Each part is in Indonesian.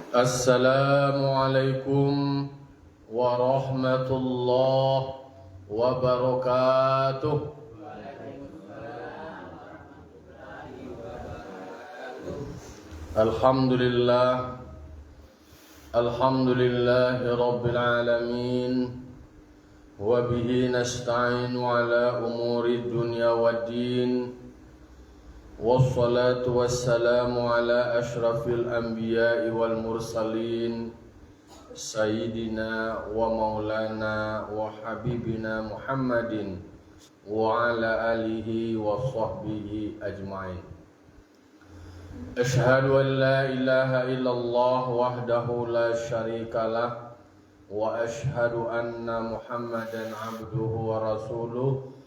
Assalamualaikum warahmatullahi wabarakatuh. Alhamdulillah, alhamdulillahi rabbil alamin. Wa bihi nasta'inu ala umuri dunya waddin. Wassalatu wassalamu ala ashrafil anbiya'i wal mursalin Sayyidina wa maulana wa habibina Muhammadin wa ala alihi wa sahbihi ajma'in. Ashhadu an la ilaha illallah wahdahu la syarika lah wa ashhadu anna Muhammadan abduhu wa rasuluh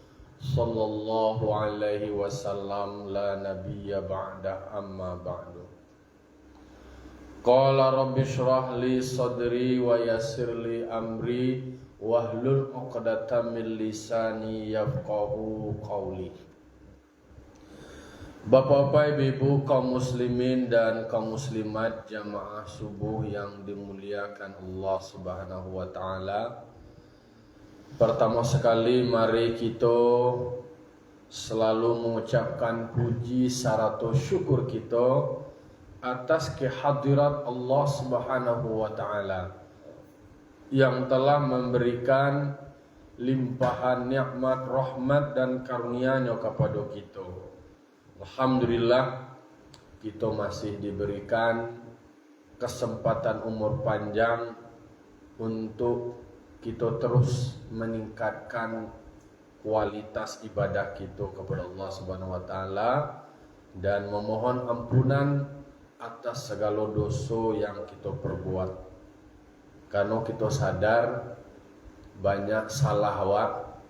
sallallahu alaihi wasallam la nabiyya ba'da amma ba'du. Qala rabbi shrah li sadri wa yassir li amri wahlul 'uqdatam min lisani yafqahu qawli. Bapak-bapak, ibu-ibu, kaum muslimin dan kaum muslimat jamaah subuh yang dimuliakan Allah Subhanahu wa taala. Pertama sekali mari kita selalu mengucapkan puji serta syukur kita atas kehadirat Allah Subhanahu wa taala yang telah memberikan limpahan nikmat, rahmat dan karunia-Nya kepada kita. Alhamdulillah kita masih diberikan kesempatan umur panjang untuk kita terus meningkatkan kualitas ibadah kita kepada Allah Subhanahu wa taala dan memohon ampunan atas segala dosa yang kita perbuat. Karena kita sadar banyak salah awak,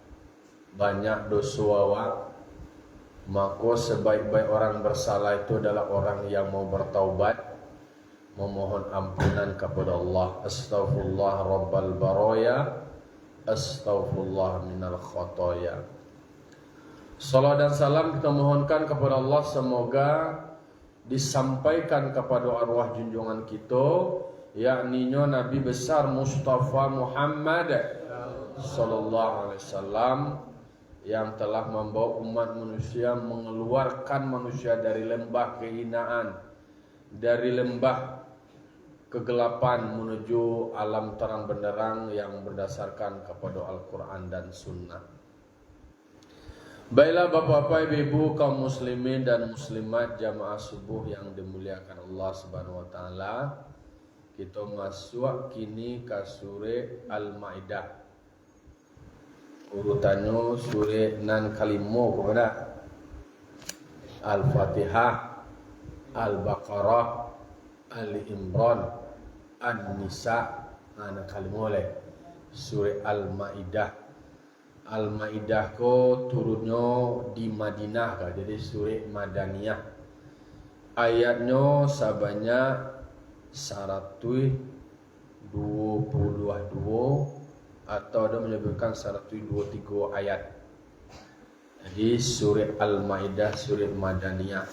banyak dosa awak, maka sebaik-baik orang bersalah itu adalah orang yang mau bertaubat, memohon ampunan kepada Allah. Astaghfirullah rabbal baraya, astaghfirullah minal khotoya. Salam dan salam kita mohonkan kepada Allah, semoga disampaikan kepada arwah junjungan kita, yakni Nabi besar Mustafa Muhammad sallallahu alaihi wasallam, yang telah membawa umat manusia, mengeluarkan manusia dari lembah kehinaan, dari lembah kegelapan menuju alam terang benderang yang berdasarkan kepada Al-Quran dan Sunnah. Baiklah bapak-bapak, ibu-ibu, kaum muslimin dan muslimat jamaah subuh yang dimuliakan Allah Subhanahu wa taala. Kita masuk kini ke surah Al-Maidah. Urutannya surah nan kalimo kepada Al-Fatihah, Al-Baqarah, Ali Imran, An-Nisa, anak kalimole, surah Al-Maidah. Al-Maidah ko turunnya di Madinah ka, jadi surah Madaniyah. Ayatnya sebanyak 122 atau ada menyebutkan 123 ayat. Jadi surah Al-Maidah, surah Madaniyah.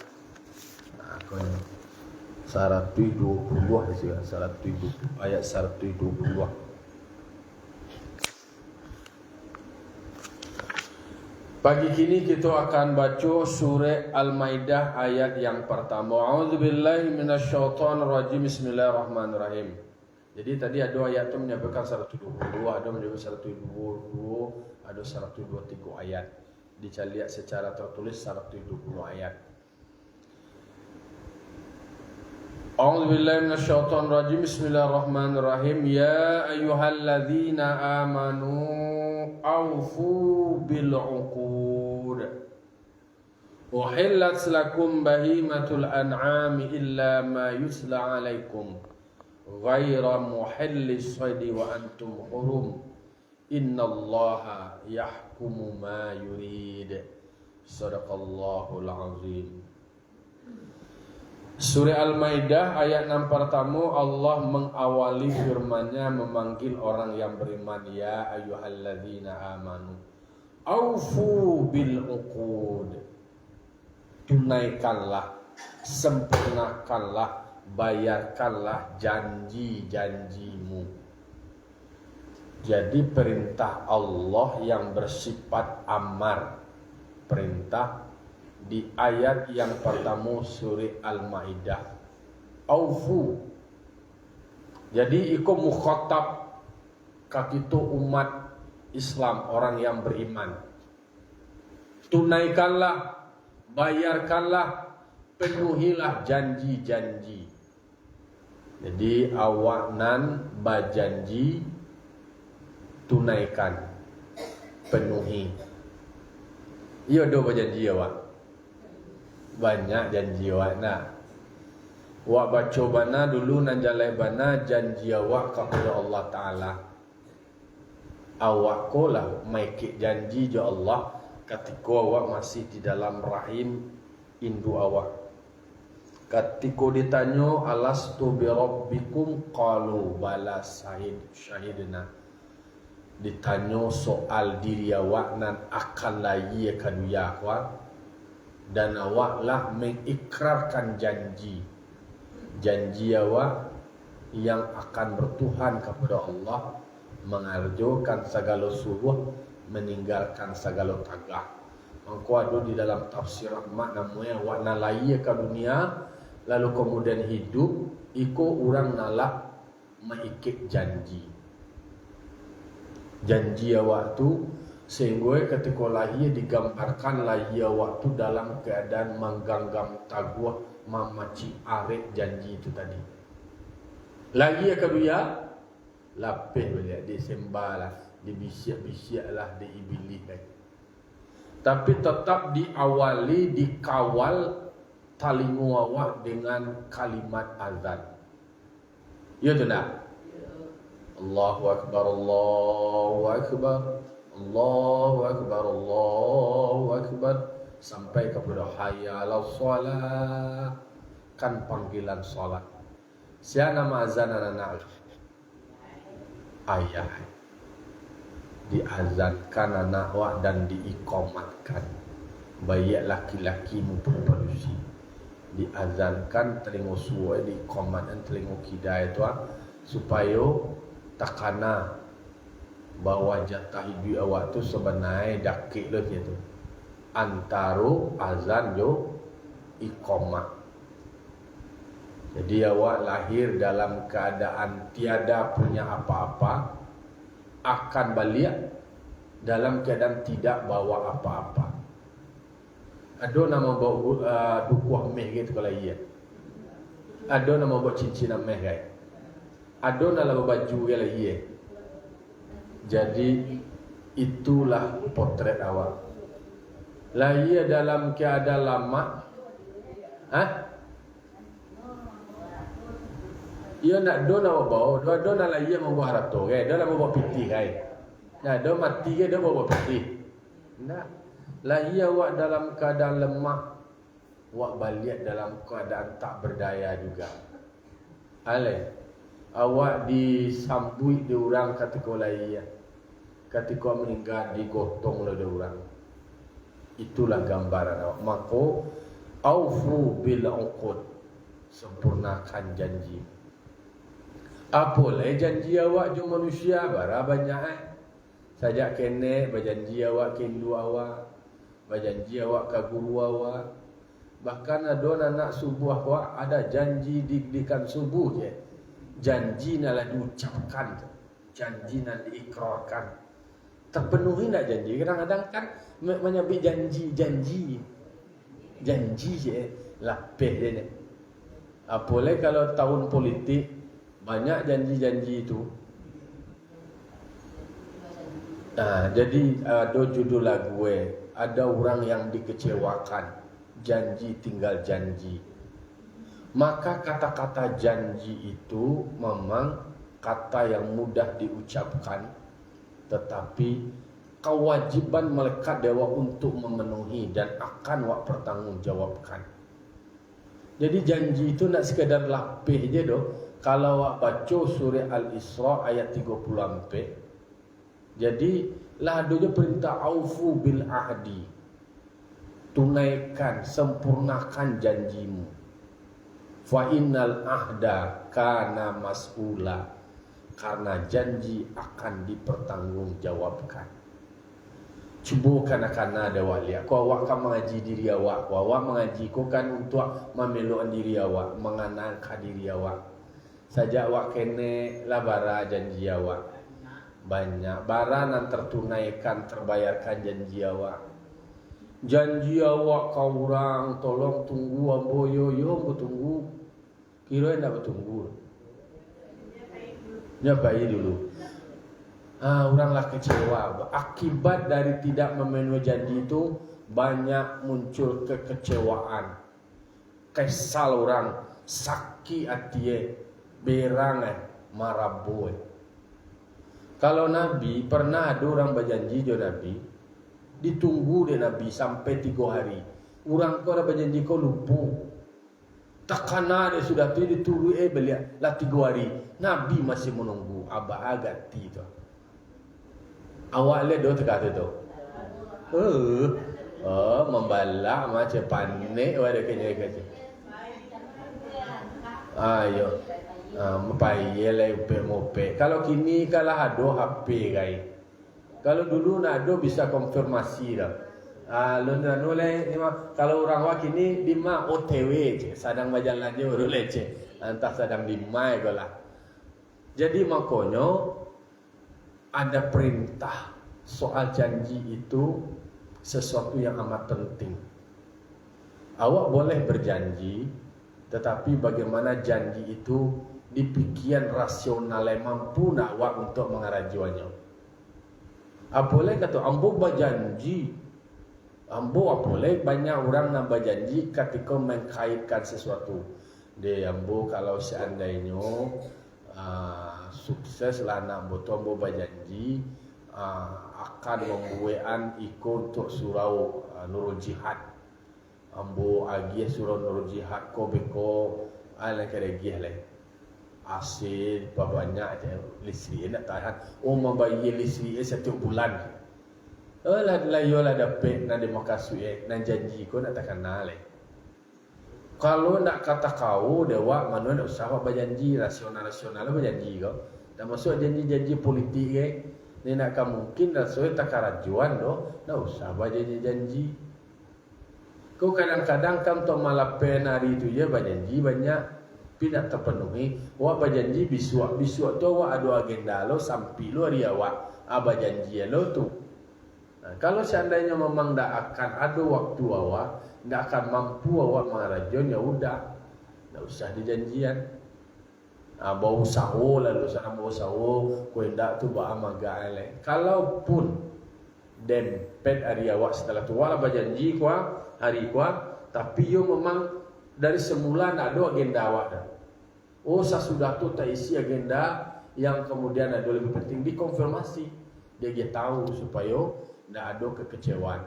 Nah, 120 di sini, 120 ayat 120. Pagi kini kita akan baca surah Al-Maidah ayat yang pertama. A'udzubillahi minasyaitonir rajim. Bismillahirrahmanirrahim. Jadi tadi ada ayat itu menyebutkan 122, ada menyebutkan 122, ada 123 ayat. Dilihat secara tertulis 120 ayat. A'udzubillahi minasyaitonir rajim. Bismillahirrahmanirrahim. Ya ayyuhalladzina amanu awfu bil 'uqud. Uhillat lakum bahimatul an'ami illa ma yusla 'alaikum ghaira muhillis shaidi wa antum hurum. Innallaha yahkumu ma yurid. Shadaqallahul azim. Surah Al-Maidah ayat 6 pertama, Allah mengawali firman-Nya memanggil orang yang beriman, ya ayyuhalladzina amanu aufu bil uqud. Tunaikanlah, sempurnakanlah bayarkanlah janji-janjimu. Jadi perintah Allah yang bersifat amar, perintah di ayat yang pertama surah Al-Maidah, aufu. Jadi ikut mukhatab kakitu umat Islam, orang yang beriman. Tunaikanlah, bayarkanlah, penuhilah janji-janji. Jadi awak nan berjanji, tunaikan, penuhi. Iya do berjanji awak. Banyak janji awak nak. Awak baca bana dulu nan jalai bana janji awak kepada Allah Ta'ala. Awak kolah maikik janji je Allah ketika awak masih di dalam rahim indu awak. Ketika ditanya alastu bi rabbikum qalu bala syahidna. Ditanya soal diri awak nan akan lagi kaduya awak, dan awaklah mengikrarkan janji awak yang akan bertuhan kepada Allah, mengerjakan segala subuh, meninggalkan segala tagah. Mangko ada di dalam tafsir Ahmad namanya awak nalai ke dunia lalu kemudian hidup iko orang nalak mengikik janji awak tu, sehingga ketika lahir digambarkan lahir awak tu dalam keadaan mengganggam taguah mamaci arek janji itu tadi. Lahir kedua lapis balik disembalah, dibisiak-bisiaklah, diibilihkan. Tapi tetap diawali, dikawal talingu awak dengan kalimat azan. Ya tu nak? Allahu Akbar, Allahu Akbar, Allahu Akbar, Allahu Akbar, sampai kepada hayya 'alas shalah, kan panggilan salat. Siapa nama azan anak-anak? Ayah. Diazankan anak awak dan diikomatkan. Bayi laki-laki maupun manusia. Diazankan telinga suai, diikomatkan telinga kidai itu supaya takana bahwa jatah hidup awak tu sebenarnya dakik lah gitu. Antara azan jo iqamah. Jadi awak lahir dalam keadaan tiada punya apa-apa, akan balik dalam keadaan tidak bawa apa-apa. Ada nama bawa dukuah meh gitu kalau iya. Ada nama bawa cincin meh guys. Ada nama baju kalau iya. Jadi itulah potret awak. Lahir dalam keadaan lama. Ia nak do nak bawa, do nak lahir membawa harap tu, do nak bawa piti kai. Nah, do mati ke do bawa piti. Nah, lahir awak dalam keadaan lemah, awak balik dalam keadaan tak berdaya juga. Alai, awak disambut di orang ketika lahir, ketika meninggal digotong oleh orang. Itulah gambaran awak. Maka aufu bil uqud, sempurnakan janji. Apalah janji awak je manusia bara banyak sajak kene berjanji awak ke hindu awak, berjanji awak ke guru awak. Bahkan ada anak subuh awak ada janji didikan subuh je. Janji nak diucapkan, janji nak diikrarkan. Terpenuhi nak janji? Kadang-kadang kan menyebut janji je lapeh dia ni. Apalah kalau tahun politik banyak janji-janji itu. Jadi ada judul lagu ada orang yang dikecewakan, janji tinggal janji. Maka kata-kata janji itu memang kata yang mudah diucapkan, tetapi kewajiban melekat dewa untuk memenuhi dan akan wak pertanggungjawabkan. Jadi janji itu nak sekadar lapih je doh. Kalau awak baca surah Al-Isra ayat 34, jadi lah adanya perintah aufu bil ahdi, tunaikan, sempurnakan janjimu. Fa innal ahda kana mas'ula, karena janji akan dipertanggungjawabkan. Cuba kanak-kanak ada wali. Kau awak kan mengaji diri awak. Awak mengaji kau kan untuk memeluk diri awak, mengenangkan diri awak. Saja awak kene lah bara janji awak. Banyak bara nan tertunaikan, terbayarkan janji awak. Janji awak kau orang tolong tunggu ambo yo bertunggu. Kira enggak bertunggu. Nyapai dulu. Oranglah kecewa. Akibat dari tidak memenuhi janji itu banyak muncul kekecewaan, kesal orang, sakit hati, berang, marabu. Kalau Nabi pernah ada orang berjanji jo Nabi, ditunggu deh Nabi sampai 3 hari. Orang kau ada berjanji kau lupa. Takana dia sudah tu ditunggu beliau lah 3 hari. Nabi masih menunggu. Abah agak ti tu. Awak lihat do tegak tu. Membalak macam panik ada kerja. Ayo. Mepai lah mope. Kalau kini kalau ada HP guys. Kalau dulu nak ada bisa konfirmasi dah. Kalau orang wak kini lima OTW je, sedang berjalan je baru leceh. Entah sedang lima ke lah. Jadi makanya ada perintah soal janji itu sesuatu yang amat penting. Awak boleh berjanji, tetapi bagaimana janji itu dipikiran rasional mampu nak awak untuk mengarajuannya. Boleh kata ambo berjanji, ambo boleh banyak orang nak berjanji ketika mengkaitkan sesuatu. Dia ambo kalau seandainya sukses lah nak betul ambo berjanji akan membuat ikut untuk surau Nurul Jihad. Ambo agi surau Nurul Jihad ko beko ala keregi le. Asyik banyak je listrik nak tahan. Membayar listrik setiap bulan. Lah yolah dapat nak demakasui nak janji ko nak takkan le. Kalau nak kata kau dewa mana nak usah berjanji rasional berjanji kau. Dah masuk janji-janji politik ke. Ni nak mungkin rasul tak karajuan doh. Nak usah berjanji. Kau kadang-kadang kam to malapen hari tu je berjanji banyak tidak terpenuhi. Wa berjanji bisuak tu wa ada agenda lo sampai lo hari awak berjanji lo tu. Kalau seandainya memang tak akan ada waktu awak, tak akan mampu awak mengarajon, ya udah, tak usah dijanjian. Bau sawo lalu sana bau sawo, kau hendak tu beramaga elek. Kalaupun dempet hari awak setelah tu, wala berjanji kuah hari kuah, tapi yo memang dari semula nak ada agenda awak dah. Sesudah tu tak isi agenda yang kemudian ada lebih penting dikonfirmasi. Dia tahu supaya tidak ada kekecewaan.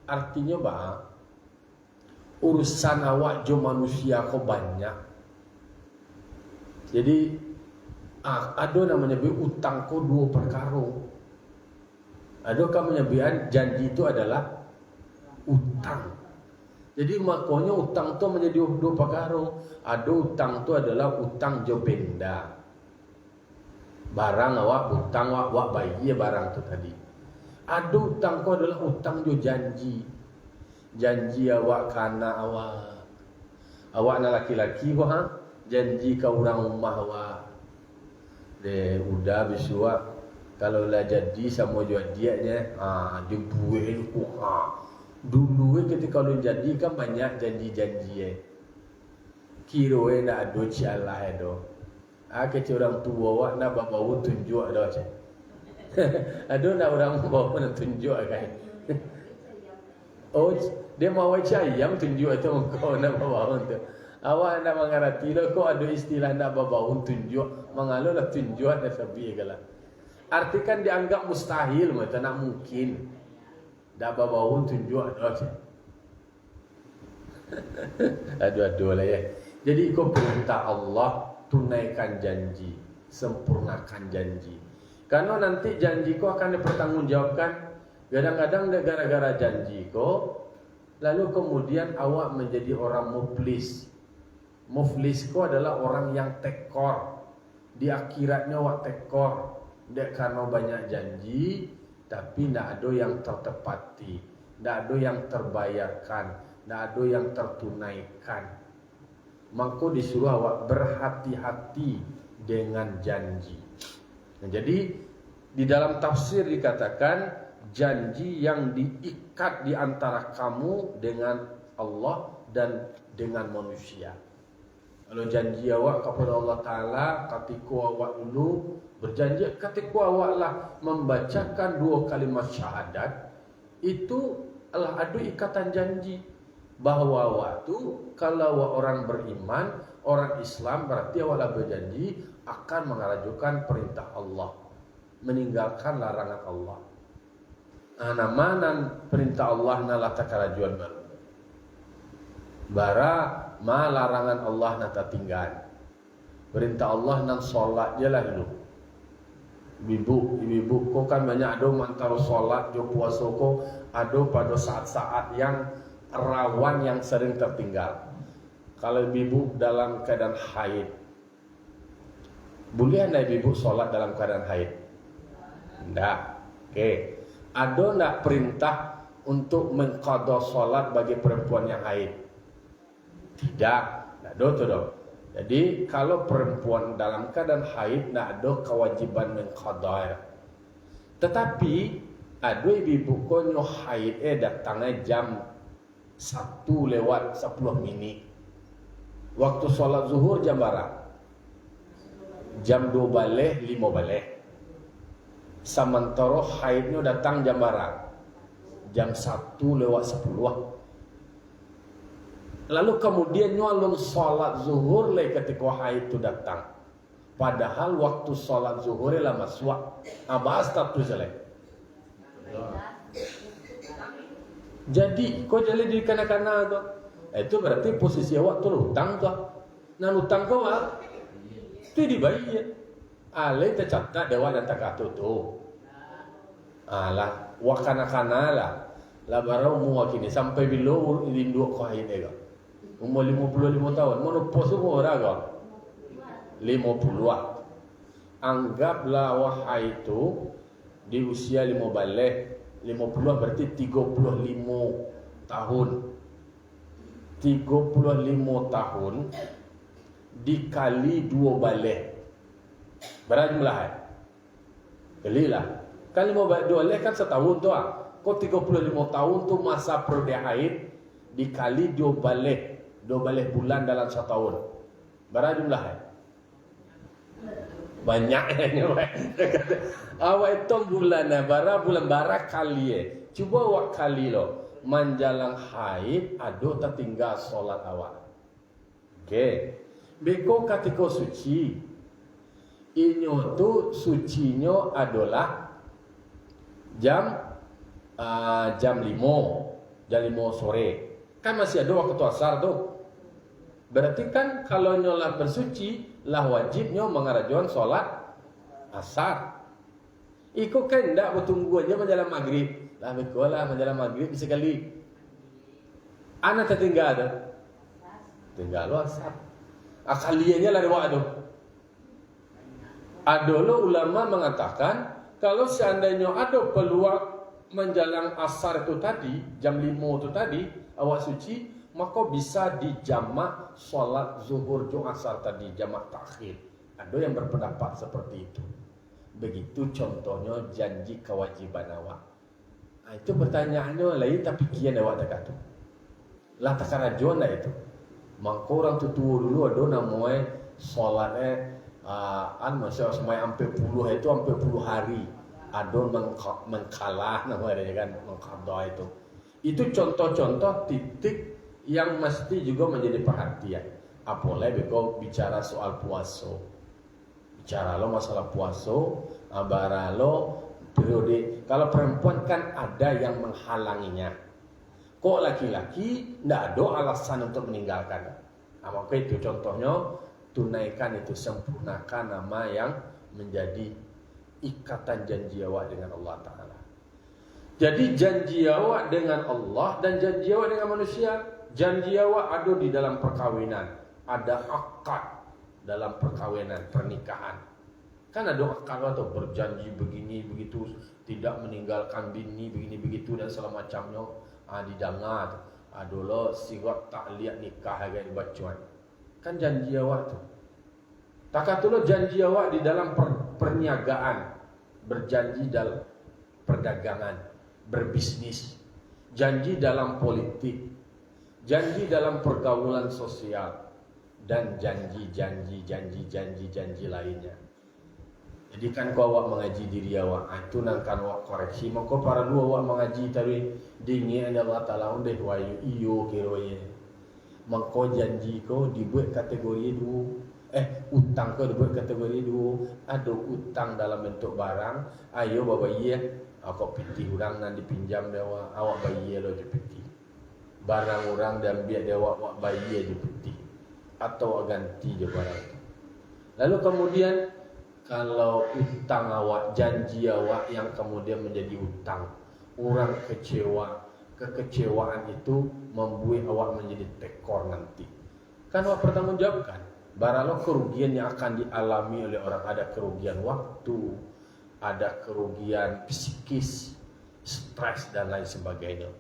Artinya urusan awak jo manusia kau banyak. Jadi ada namanya utang kau 2 perkara. Ada kan menyebutkan janji itu adalah utang. Jadi makanya utang tu menjadi 2 perkara. Ada utang tu adalah utang jo benda. Barang awak utang awak bayar barang tu tadi. Ada utang kau adalah utang jo janji. Janji awak kana awak. Awak nak laki-laki kau janji kau orang rumah awak. Dia udah bisua kalau lah jadi sama jual dianya dia buat ku dulu ketika lu jadi kan banyak janji-janji kira nak ada cialah do. Kecil orang tua awak nak bawa tunjuk dah cak. Ada nak orang bawa nak tunjuk kan. Dia mau ayam tunjuk itu kau nak bawa tu. Awak nak mengerti lah kau ada istilah nak bawa tunjuk, mengalu lah tunjuk nak sabi galah. Arti kan dianggap mustahil, macam tak mungkin. Dah bawa tunjuk dah cak. Aduh lah ya. Jadi kau perintah Allah tunaikan janji, sempurnakan janji. Karena nanti janji kau akan dipertanggungjawabkan. Kadang-kadang gara-gara janji kau, lalu kemudian awak menjadi orang muflis. Muflis ko adalah orang yang tekor. Di akhiratnya wak tekor. Tidak karena banyak janji, tapi tidak ada yang tertepati, tidak ada yang terbayarkan, tidak ada yang tertunaikan. Maka disuruh awak berhati-hati dengan janji. Nah, jadi di dalam tafsir dikatakan janji yang diikat di antara kamu dengan Allah dan dengan manusia. Kalau janji awak kepada Allah Ta'ala, ketika awak dulu berjanji, ketika awak lah membacakan 2 kalimat syahadat, itu adalah ada ikatan janji bahwa awak tu kalau awak orang beriman, orang Islam, berarti awak lah berjanji akan mengajukan perintah Allah, meninggalkan larangan Allah. Nama nan perintah Allah nalah takarajuan baru. Bara ma larangan Allah nata tinggal. Perintah Allah nan solat je lah hidup. Ibu ko kan banyak ada antara solat jo puasa ko ada pada saat-saat yang rawan yang sering tertinggal. Kalau ibu dalam keadaan haid, boleh anda ibu solat dalam keadaan haid? Tidak. Oke. Ada nak perintah untuk mengqadha solat bagi perempuan yang haid? Tidak, tidak ada tu dong. Jadi kalau perempuan dalam keadaan haid, tidak ada kewajiban mengqadha. Tetapi ada ibu konyo haid datangnya jam 1:10 Waktu sholat zuhur jam berapa? Jam 2:05. Sementara haidnya datang jam berapa? Jam 1:10. Lalu kemudian nyolong sholat zuhur lagi ketika haid itu datang. Padahal waktu sholat zuhur lah masuk. Abas tu selesai. Jadi kau jadi di kanak-kanak tu. Itu berarti posisi awak tu hutang tu. Nah hutang kau tu dibayar. Ale tercatat dewa dan takatu tu. Alah, wakana-kana lah. Lah baru umur kini sampai bila rindu kau haid ega. Umur 55 tahun, menopause umur berapa? 50. Anggaplah wahai itu di usia 50 berarti 35 tahun. 35 tahun dikali 2 balik. Berapa jumlahnya? Kalilah. Kan 2 balik kan setahun tu ah. Kau 35 tahun tu masa periode haid dikali 2 balik. 2 balik bulan dalam setahun. Berapa jumlahnya? Banyaknya. Awak itu bulan bulan bara kali Cuba awak kali lo. Menjalang haid ada tertinggal solat awak. Okey. Beko ketika suci. Inyo tu sucinyo adalah jam 5. Jam 5 sore. Kan masih ada waktu asar tu. Berarti kan kalau nyolah bersuci lah wajibnya mengarajuan solat asar. Iko kan tidak bertunggu aja menjelang maghrib. Lah bekolah menjelang maghrib sekali. Anak tertinggal tu. Tinggal asar. Akaliannya lah dewa tu. Adolo ulama mengatakan kalau seandainya ada peluang menjelang asar itu tadi, jam 5 itu tadi awak suci, maka bisa dijamak solat zuhur jo asar tadi, jamak takhir. Ada yang berpendapat seperti itu. Begitu contohnya janji kewajiban awak. Nah, itu pertanyaannya lain tapi kian awak tak kata. Lah takarajon lah itu. Maka orang tua dulu ada namanya solatnya masya semai hampir 10 itu hampir 10 hari. Ada mengkalah namanya kan, mengqadha itu. Itu contoh-contoh titik yang mesti juga menjadi perhatian. Apalagi kalau bicara soal puasa. Bicara lo masalah puasa, bara lo periode. Kalau perempuan kan ada yang menghalanginya. Kok laki-laki tidak ada alasan untuk meninggalkan. Maka itu contohnya tunaikan itu, sempurnakan nama yang menjadi ikatan janji awak dengan Allah Ta'ala. Jadi janji awak dengan Allah dan janji awak dengan manusia. Janji awak ada di dalam perkawinan. ada akad dalam perkawinan, pernikahan. Kan ada akad atau berjanji begini begitu, tidak meninggalkan bini begini begitu dan segala macamnya. Didengar adalah sirat ta'liq nikah yang dibacuan. Kan janji awak tu. Takatulah janji awak di dalam perniagaan, berjanji dalam perdagangan, berbisnis, janji dalam politik, janji dalam pergaulan sosial, dan janji lainnya. Jadi kan kau awak mengaji diri awak, itu nangkan awak koreksi. Maka para dua awak mengaji tadi dingin Allah Taala unde wayu iyo kiroye. Maka janji kau dibuat kategori dua. Utang kau dibuat kategori dua. Ada utang dalam bentuk barang. Ayo bawa iya, aku piti orang nan dipinjam dewa, awak bayi lo dipiti. Barang orang dan biar dewa awak bayi dipiti. Atau ganti je barang itu. Lalu kemudian kalau utang awak, janji awak yang kemudian menjadi utang, orang kecewa, kekecewaan itu membuat awak menjadi tekor nanti. Kan awak bertanggungjawabkan. Barangkali kerugian yang akan dialami oleh orang, ada kerugian waktu, ada kerugian psikis, stres dan lain sebagainya.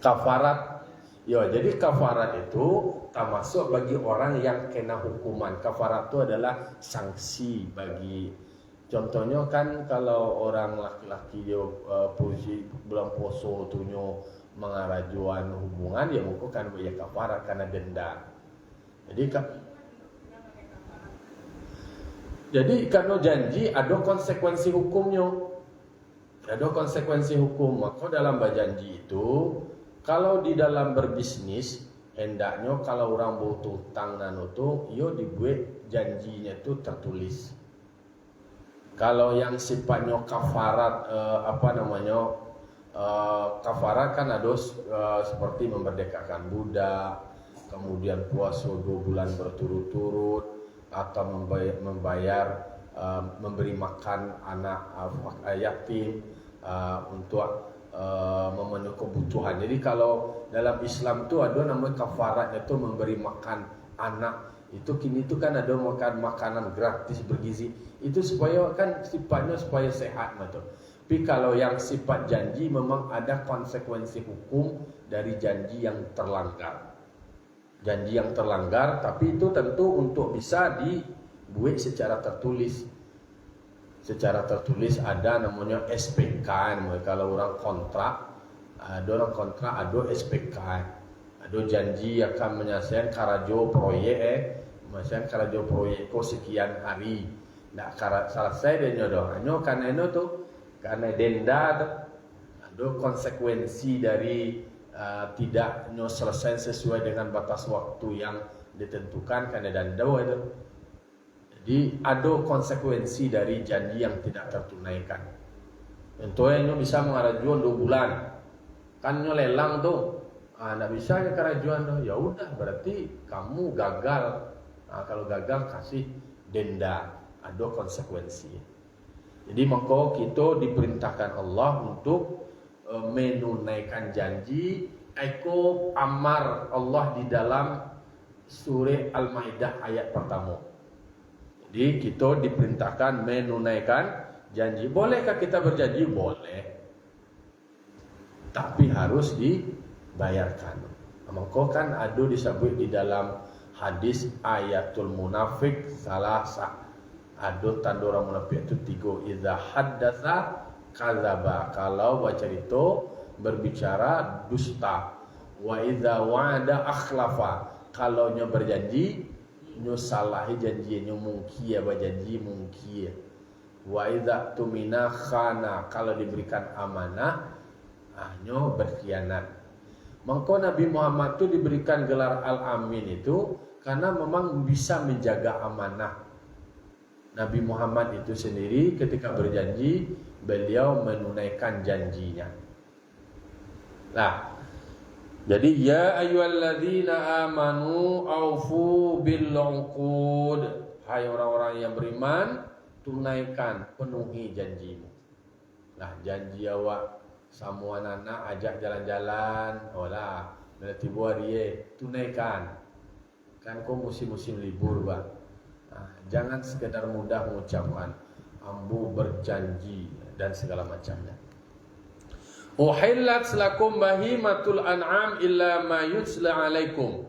Kafarat. Jadi kafarat itu termasuk bagi orang yang kena hukuman. Kafarat itu adalah sanksi bagi. Contohnya kan kalau orang laki-laki dia bulan puasa tunyo mengarajuan hubungan, ya mungkin kan bayar kafarat karena denda. Jadi karena janji ada konsekuensi hukumnya. Ada konsekuensi hukum. Maka dalam berjanji itu, kalau di dalam berbisnis, hendaknya kalau orang butuh utang dan itu, yo dibuat janjinya itu tertulis. Kalau yang sifatnya kafarat, kafarat kan ada seperti memerdekakan budak, kemudian puasa 2 bulan berturut-turut, atau membayar memberi makan anak yatim untuk memenuhi kebutuhan. Jadi kalau dalam Islam tu ada namanya kafarat, itu memberi makan anak. Itu kini tu kan ada makan makanan gratis bergizi. Itu supaya kan sifatnya supaya sehat betul. Tapi kalau yang sifat janji memang ada konsekuensi hukum dari janji yang terlanggar. Janji yang terlanggar, tapi itu tentu untuk bisa dibuat secara tertulis. Secara tertulis ada namanya SPK. Kalau orang kontrak, ada SPK. Ada janji akan menyelesaikan karajo proyek, menyelesaikan karajo proyek ko sekian hari. Nah, selesai dan nyodoh. Hanya karena itu tuh, karena denda ada konsekuensi dari tidak selesai sesuai dengan batas waktu yang ditentukan karena denda itu. Jadi ada konsekuensi dari janji yang tidak tertunaikan. Contohnya bisa mengarajuan 2 bulan, kan lelang tuh, nggak bisa ya karajuan tuh, ya udah berarti kamu gagal. Kalau gagal kasih denda, ada konsekuensi. Jadi maka kita diperintahkan Allah untuk menunaikan janji. Eko amar Allah di dalam surah Al-Maidah ayat pertama. Jadi kita diperintahkan menunaikan janji. Bolehkah kita berjanji? Boleh. Tapi harus dibayarkan. Maka kan ada disebut di dalam hadis ayatul munafik salasah. Ada tanda orang munafik itu 3. Idza haddatsa kadzaba. Kalau baca itu berbicara dusta. Wa idza wa'ada akhlafa. Kalau nya berjanji nyo salahi janjinya mungkin berjanji mungkin. Wa idza tumina khana. Kalau diberikan amanah nyo berkhianat. Maka Nabi Muhammad itu diberikan gelar Al-Amin itu karena memang bisa menjaga amanah. Nabi Muhammad itu sendiri ketika berjanji, beliau menunaikan janjinya. Nah, jadi ya ayyuhalladzina amanu aufu bil uqud. Hai orang-orang yang beriman, tunaikan, penuhi janjimu. Nah, janji awak Semua anak ajak jalan-jalan, olah, berarti buat dia tunaikan. Kan kau musim-musim libur, Bang. Nah, jangan sekedar mudah mengucapkan ambu berjanji dan segala macamnya. Uhillat lakum bahimatul an'am illa ma yutla alaikum.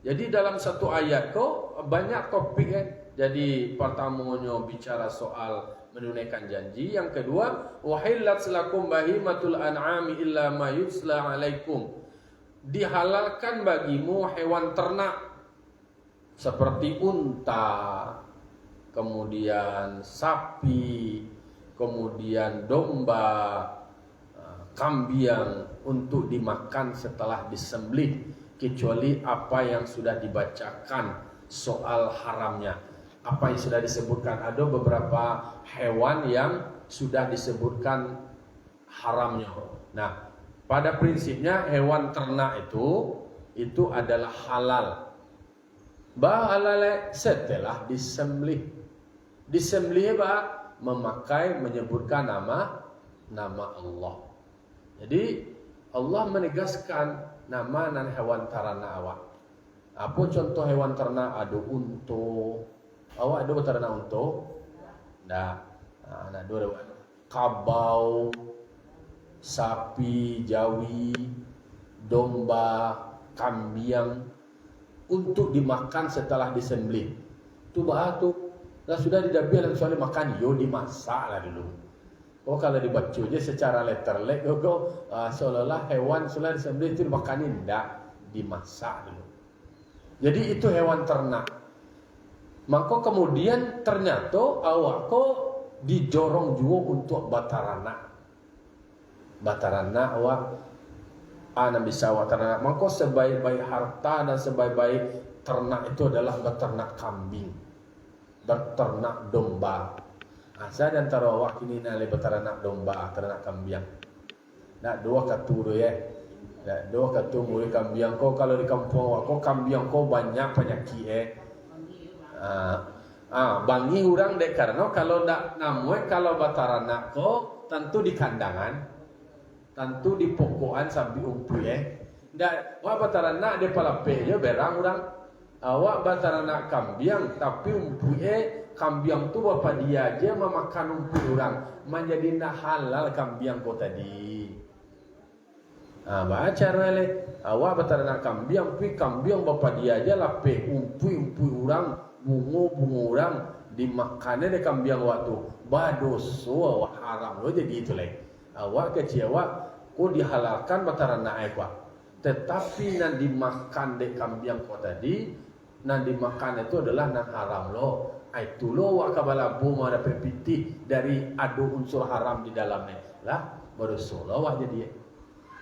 Jadi dalam satu ayat kok banyak topik Jadi pertamanya bicara soal menunaikan janji, yang kedua uhillat lakum bahimatul an'am illa ma yutla alaikum. Dihalalkan bagimu hewan ternak seperti unta, kemudian sapi, kemudian domba, kambing untuk dimakan setelah disembelih, kecuali apa yang sudah dibacakan soal haramnya. Apa yang sudah disebutkan, ada beberapa hewan yang sudah disebutkan haramnya. Nah, pada prinsipnya hewan ternak itu adalah halal. Halal setelah disembelih. Disembelih memakai menyebutkan nama Allah. Jadi Allah menegaskan nama dan hewan ternak awak. Apa contoh hewan ternak? Ada unta. Awak ada ternak unta? Dah. Ada dua. Kabau, sapi, jawi, domba, kambing untuk dimakan setelah disembelih. Tu lah sudah didabih dan soalnya makan, yo dimasak lah dulu. Kalau dibaca aja secara letterlek, seolah-olah hewan sudah disembelih itu dimakanin, enggak, dimasak dulu. Jadi itu hewan ternak. Maka kemudian ternyata awak kok dijorong juga untuk bataranak. Bataranak awak Nabi sawah ternak. Maka sebaik-baik harta dan sebaik-baik ternak itu adalah beternak kambing, beternak domba. Saya dan antara awak ini nale beternak domba, ternak kambing. Nak dua katu tu Nak dua katu mulai kambing kau kalau di kampung awak kau kambing kau banyak penyakit bangi orang dek karena kalau ndak namuai kalau bataranak kau tentu di kandangan. Tentu di pokokan sambil umpu Ndak, wak bataranak de palape je berang orang. Awak bataranak kambing tapi umpu kambing tu bapa dia aja memakan umpu orang. Menjadi ndak halal kambing kau tadi. Baca le. Awak bataranak kambing pi kambing bapa dia aja lape umpu orang, bungo orang dimakannya de kambing waktu. Badoso awak haram lo jadi itu le. Awak kecewa kau dihalalkan bataranak awak. Tetapi nan dimakan de kambing kau tadi, nan dimakan itu adalah nan haram lo. Itu lo wak kabalabu mau ada pepiti dari ada unsur haram di dalamnya. Lah baru solo wak jadi.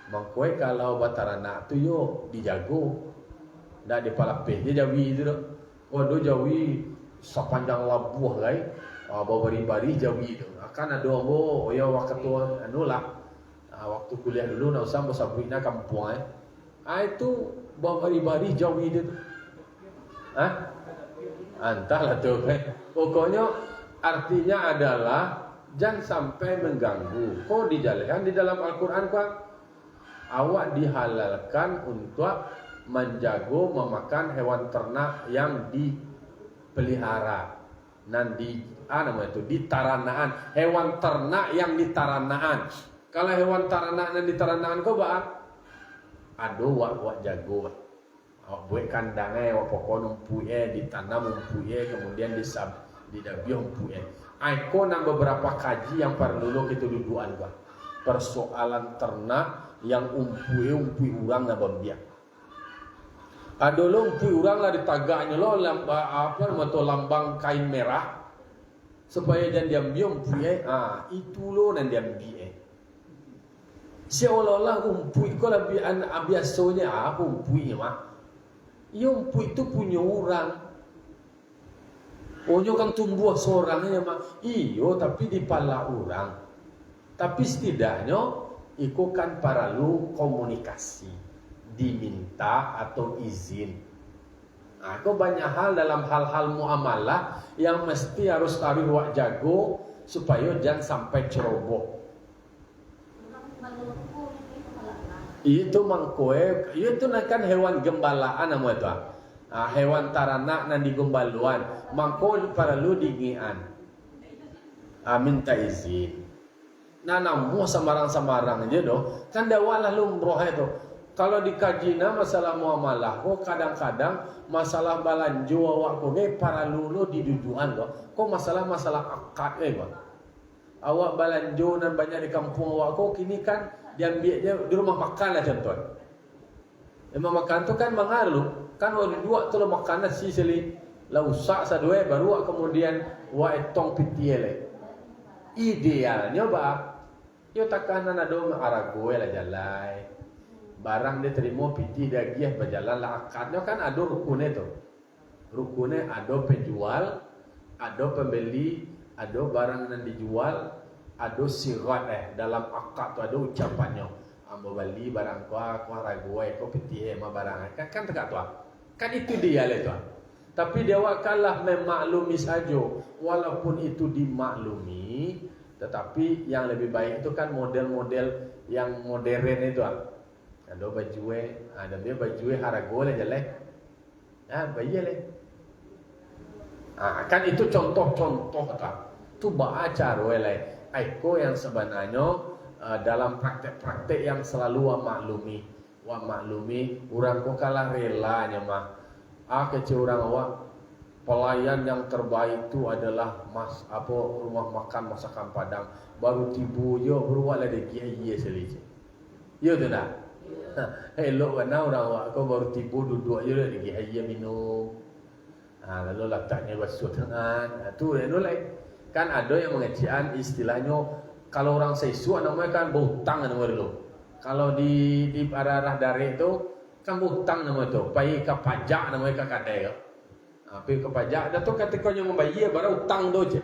Mangkoi kalau bataranak tu yo dijago. Ndak dipalapeh dia jawi itu. Kau jawi sepanjang labuh lai. Bawa bari-bari jawi itu. Akan ada ya waktu anulah. Waktu kuliah dulu nak usah bersabuknya kampung itu bawa bari-bari jawi itu. Entahlah tu Pokoknya artinya adalah jangan sampai mengganggu. Kau dijalankan di dalam Al-Quran kau awak dihalalkan untuk menjago memakan hewan ternak yang dipelihara. Dan di taranaan, hewan ternak yang di taranaan. Kalau hewan ternak yang di taranaan kau aduh wak jago. Awak buat kandangnya, awak pokok umpuye, ditanam umpuye, kemudian didabi umpuye. Aku nak beberapa kaji yang perlu kita dudukan gua. Persoalan ternak yang umpui orang na bambiak. Ada lo umpui orang lah ditagaknya lo lambang kain merah supaya jangan diambil umpui itu lo nan diambil seolah-olah umpui kau lebih biasanya apa umpui mah. Ya umpui itu punya orang. Onyo kan tumbuh seorangnya mah. Iyo tapi di pala orang. Tapi setidaknya itu kan perlu komunikasi, diminta atau izin. Itu banyak hal dalam hal-hal muamalah yang mesti harus taruh wak jago supaya jangan sampai ceroboh. Itu mangkoe, itu kan hewan gembalaan nama itu. Hewan taranak nan digombaluan, mangko perlu dingian. Minta izin. Nah namu samarang-samarang aja doh. Kan dawalah lumroh itu. Kalau dikaji masalah muamalah, kadang-kadang masalah balanjo awak para lulu di duduan doh. Masalah akad awak balanjo dan banyak di kampung awak kini kan diambilnya di rumah makan lah contoh. Rumah makan tu kan mengaruh. Kan orang dua tu lo makan nasi seli. Lausak sadue baru kemudian wa etong pitiele. Idealnya yo takkan ada aragoe lah jalai. Barang dia terima piti dagiah berjalan lah akadnya kan ada rukunnya tu. Rukunnya ada penjual, ada pembeli, ada barang yang dijual, ada sirat dalam akad tu ada ucapannya. Ambo bali barang kau aragoe kau piti ma barang kan tegak tu. Kan itu dia lah tu. Tapi dia wakalah memaklumi saja. Walaupun itu dimaklumi, tetapi yang lebih baik itu kan model-model yang modern itu. Ada baju ada dia baju harago lah jelek. Bayi lah. Kan itu contoh-contoh tak. Tu baca lah. Aiko yang sebenarnya dalam praktek-praktek yang selalu wa maklumi orang kok kalah relanya mah. Kecil orang awak pelayan yang terbaik itu adalah rumah makan masakan Padang baru tibu yo beruat lah deki iya selije. Yo tu dah. Elok mana orang awak kau baru tibu duduk je lah deki iya minum. Lalu letaknya basuh tangan. Tu lain. Kan ada yang mengecian istilahnya kalau orang sesuatu namanya kan berhutang nama dulu. Kalau di arah dari itu kan berhutang nama tu. Pai ke pajak namanya ke kadai. Pai ke pajak dah tu ketika yang membayar baru hutang tu je.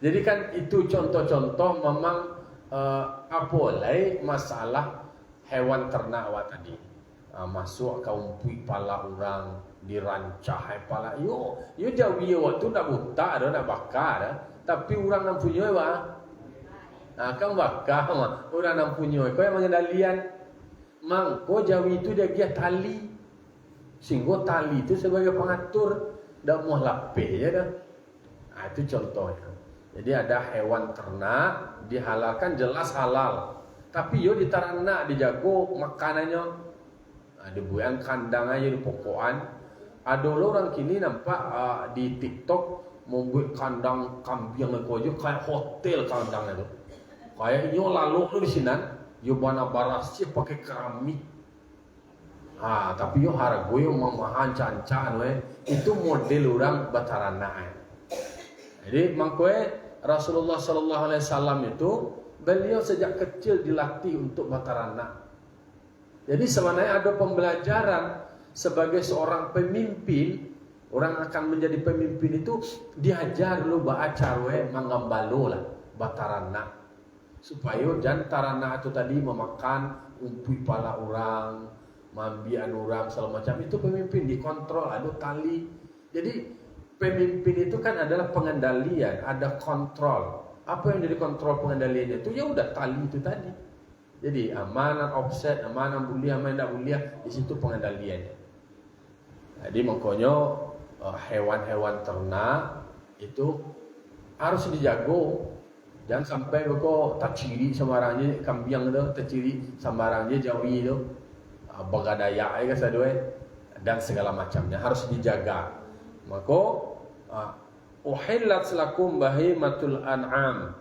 Jadi kan itu contoh-contoh memang apolai masalah hewan ternak awak tadi. Masuk ke umpui pala orang dirancah pala yo jawi waktu nak buta dah nak bakar dah. Tapi orang yang punya kan bakar orang yang punya kau yang mengendalian mangko jawi itu dia tali sehingga tali itu sebagai pengatur dak mau lapeh je dah. Itu contohnya. Jadi ada hewan ternak dihalalkan jelas halal. Tapi yo ditaranak dijago makanannya. Dibuang kandang aja di pokokan. Ada orang kini nampak di TikTok membuat kandang kambing aja kayak hotel kandangnya tu. Kayak yo lalu tu di sini, yo bana barasnya pakai keramik. Tapi yo harga yo mamahan cancan itu model orang batarana. Jadi mangkoe Rasulullah sallallahu alaihi wasallam itu beliau sejak kecil dilatih untuk batarana. Jadi sebenarnya ada pembelajaran sebagai seorang pemimpin, orang akan menjadi pemimpin itu diajar lu baca mangambalo lah batarana. Supaya jantarana itu tadi memakan umpui pala orang, mambian orang segala macam itu pemimpin dikontrol, ada tali. Jadi pemimpin itu kan adalah pengendalian, ada kontrol. Apa yang jadi kontrol pengendaliannya itu ya udah tali itu tadi. Jadi amanah offset, amanah bulia, amanah tak bulia, di situ pengendaliannya. Jadi makanya hewan-hewan ternak itu harus dijago. Jangan sampai kau tak ciri sembarangnya kambing tu, tak ciri sembarangnya jawi tu, bagadaya ke sadue dan segala macamnya harus dijaga. Maka uhillat lakum bahimatul an'am.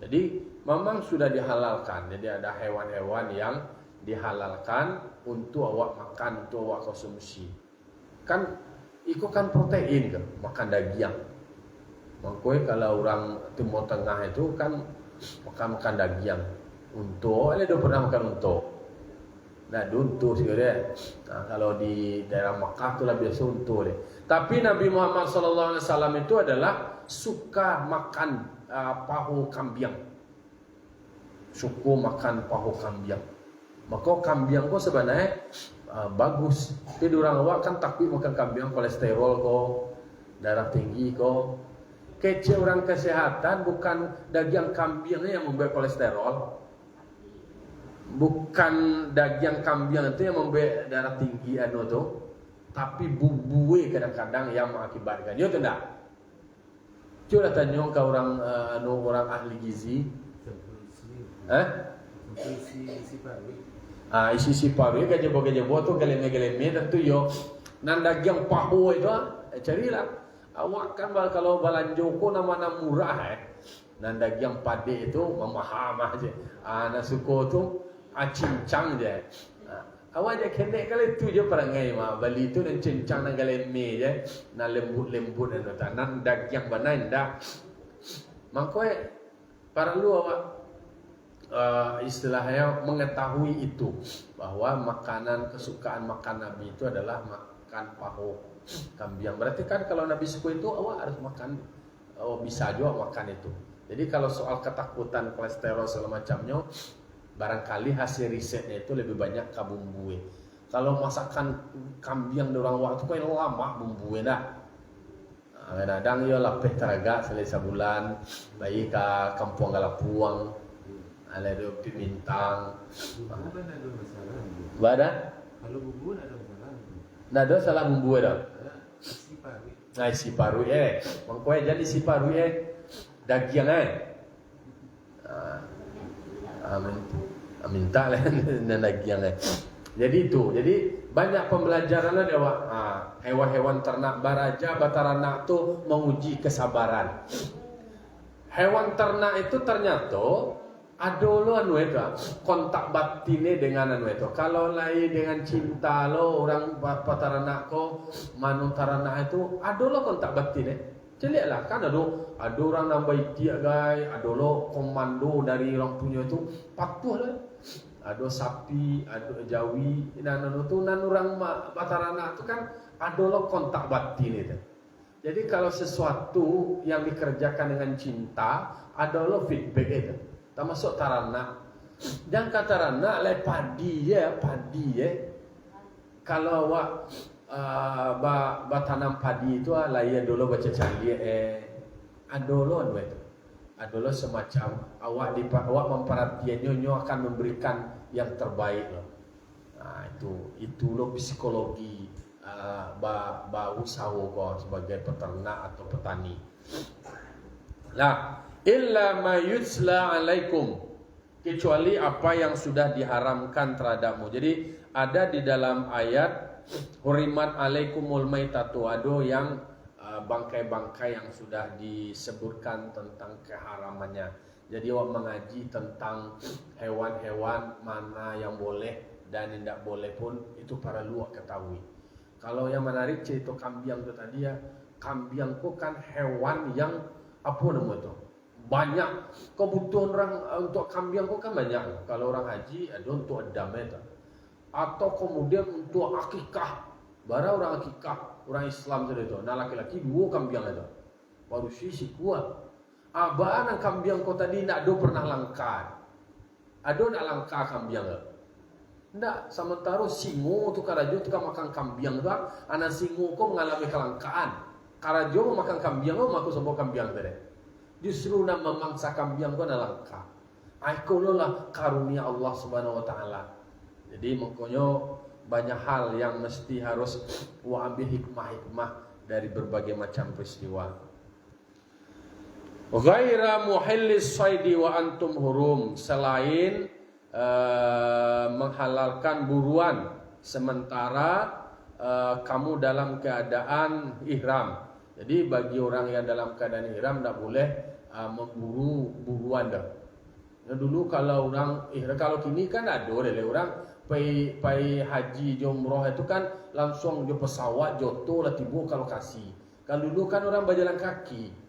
Jadi memang sudah dihalalkan. Jadi ada hewan-hewan yang dihalalkan untuk awak makan, untuk awak konsumsi. Kan itu kan protein kan, makan daging. Makanya kalau orang Timur Tengah itu kan makan daging. Untuk, dia pernah makan untuk. Nah, untuk sih dia. Kalau di daerah Makkah tu lah biasa untuk dia. Tapi Nabi Muhammad SAW itu adalah suka makan pahu kambing. Suku makan pahu kambing. Maka kambing kau sebenarnya bagus. Tapi orang awak kan takut makan kambing, kolesterol kau, darah tinggi kau. kece orang kesehatan, bukan daging kambingnya yang membuat kolesterol, bukan daging kambing itu yang membuat darah tinggi tuh, tapi bumbu kadang-kadang yang mengakibatkan. Yo tidak. Coba tanya ke orang orang ahli gizi. Isi paru gajah-gajah tuh geleme-geleme tentu yo. Nan daging pahu itu carilah. Awak kan kalau balanjo ko nama murah Nan daging pade itu memaham aja. Nasuko tu cincang je. Awak je kene kali tu je perangai mah bali tu dan cincang nan galeme je. Nan lembut-lembut nan daging banai ndak. Makoi perlu awak istilahnya mengetahui itu bahwa makanan kesukaan makan Nabi itu adalah makan pahu kambing. Berarti kan kalau Nabi suka itu awak harus makan, bisa juga makan itu. Jadi kalau soal ketakutan kolesterol segala macamnya, barangkali hasil risetnya itu lebih banyak ke bumbu. Kalau masakan kambing orang waktu kau lama bumbu dah. Kadang yo lapeh teraga selesai bulan, bayi ke kampung Galapuang, ada pimintang. Bada? Kalau bumbu ada masalah. Nada salah bumbu dah. Si paru mangkoi jadi si paru daging minta lah daging Jadi itu, jadi banyak pembelajaran ada hewan-hewan ternak baraja bataranak tu menguji kesabaran. Hewan ternak itu ternyata ada lo itu kontak batine dengan itu. Kalau lain dengan cinta lo orang pataranak ko manu taranak itu ada lo kontak batine. Celiaklah kan ada orang nambah dia guys, ada lo komando dari orang punya itu patuh lah. Ada sapi, ada jawi, nan orang pataranak itu kan ada lo kontak batin itu. Jadi kalau sesuatu yang dikerjakan dengan cinta, ada lo feedback itu. Termasuk taranak. Dan kata taranak le padi ya. Kalau awak tanam padi itu lah ya dulu baca cari adolo itu. Adolo semacam awak memperhatiannya akan memberikan yang terbaik loh. Nah, itu lo psikologi usaha kau sebagai peternak atau petani. Nah, illa ma yutsla alaikum, kecuali apa yang sudah diharamkan terhadapmu. Jadi ada di dalam ayat hurimat alaikumul maitatu, ada yang bangkai-bangkai yang sudah disebutkan tentang keharamannya. Jadi awak mengaji tentang hewan-hewan mana yang boleh dan tidak boleh pun itu para luak ketahui. Kalau yang menarik cerita kambing itu tadi ya, kambing itu kan hewan yang apa namanya itu? Banyak kebutuhan orang untuk kambing itu kan banyak. Kalau orang haji ada untuk edam itu. Atau kemudian untuk akikah. Bara orang akikah, orang Islam tadi itu. Nah laki-laki 2 kambing itu. Baru sisi kuat. Abaan kambing kau tadi nak do pernah langka. Ada nak langka kambing itu. Ndak, sementara singo tu karajo tu kan makan kambing tu, anak singo ko mengalami kelangkaan. Karajo makan kambing ko maku sebuah kambing tadi. Justru nak memangsa kambing ko na langka. Aikulah karunia Allah Subhanahu wa taala. Jadi makanya banyak hal yang mesti harus ambil hikmah-hikmah dari berbagai macam peristiwa. Ghaira muhillis saidi wa antum hurum, selain menghalalkan buruan sementara kamu dalam keadaan ihram. Jadi bagi orang yang dalam keadaan ihram tidak boleh memburu buruan dah. Nah, dulu kalau orang ihram, kalau kini kan ada orang pai haji umrah itu kan langsung di pesawat joto lah tiba kalau kasih. Kalau dulu kan orang berjalan kaki.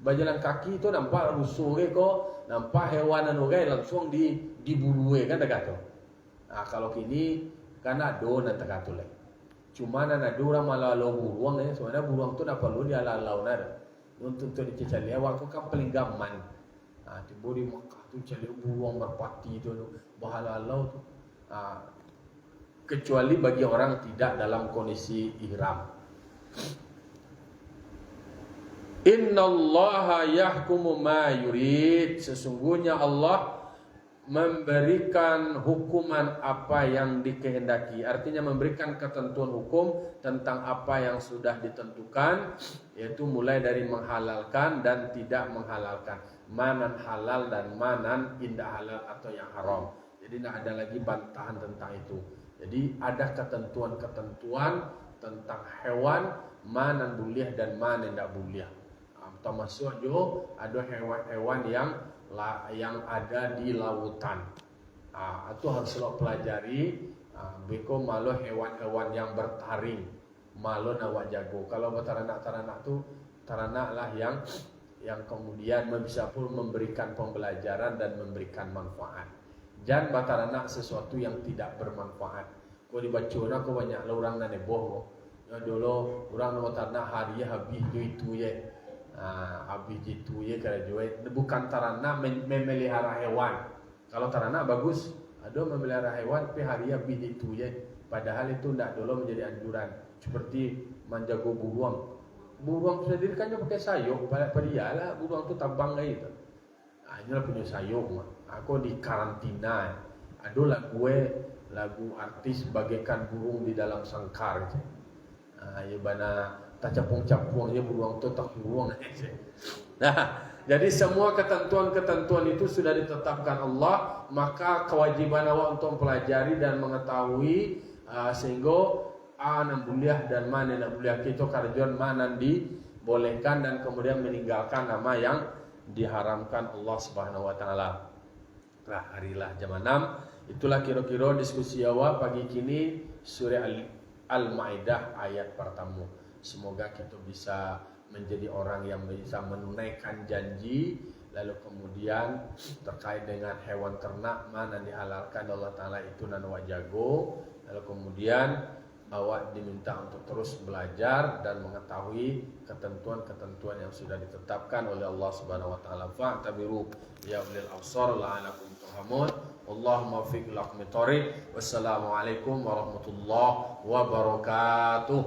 Berjalan kaki itu nampak rusuh kok, nampak hewan langsung diburu kan tak kata. Nah, kalau kini kan ada nanti kata lagi. Cuma ada orang malah lo buruang sebenarnya buruang tu nak perlu dia lalau nada. Untuk dicecali awak tu kan paling gaman. Nah, tiba di Makkah tu cari buruang merpati tu bahalalau tu. Kecuali bagi orang tidak dalam kondisi ihram. Innallaha yahkumu ma yurid. Sesungguhnya Allah memberikan hukuman apa yang dikehendaki. Artinya memberikan ketentuan hukum tentang apa yang sudah ditentukan, yaitu mulai dari menghalalkan dan tidak menghalalkan, manan halal dan manan indah halal atau yang haram. Jadi tidak ada lagi bantahan tentang itu. Jadi ada ketentuan-ketentuan tentang hewan, mana boleh dan mana tidak boleh. Termasuk juga ada hewan-hewan yang ada di lautan. Itu harus lo pelajari. Beko malu hewan-hewan yang bertaring, malu nawak jago. Kalau teranak tu teranak lah yang kemudian bisa pun memberikan pembelajaran dan memberikan manfaat. Jangan bataranak sesuatu yang tidak bermanfaat. Kau dibaca orang kau banyak lah orang nane boh. Ya dulu orang nama tanah hari habis itu ya. Habis itu ya kalau jual bukan tarana memelihara hewan. Kalau tarana bagus, ada memelihara hewan tapi hari habis itu ya. Padahal itu tidak dulu menjadi anjuran. Seperti menjaga buruang. Buruang sendiri kan pakai sayuk, pada dia lah buruang tu tabang gitu. Inilah punya sayuk mah. Aku di karantina. Ada lagu artis bagaikan burung di dalam sangkar. Ya bana tak capung-capungnya beruang tu tak beruang. Nah, jadi semua ketentuan-ketentuan itu sudah ditetapkan Allah, maka kewajiban awak untuk mempelajari dan mengetahui sehingga mana boleh dan mana tidak boleh kita karjon mana dibolehkan dan kemudian meninggalkan nama yang diharamkan Allah Subhanahu wa taala. Nah, harilah jam 6. Itulah kira-kira diskusi awak pagi kini surah Al-Maidah ayat pertama. Semoga kita bisa menjadi orang yang bisa menunaikan janji. Lalu kemudian terkait dengan hewan ternak mana dihalalkan Allah Ta'ala itu nan wajago. Lalu kemudian awak diminta untuk terus belajar dan mengetahui ketentuan-ketentuan yang sudah ditetapkan oleh Allah Subhanahu wa taala. Fa'tabiru ya ulil absar la'alakum turhamun. Allahumma fiq lakum thoriq. Wassalamualaikum warahmatullahi wabarakatuh.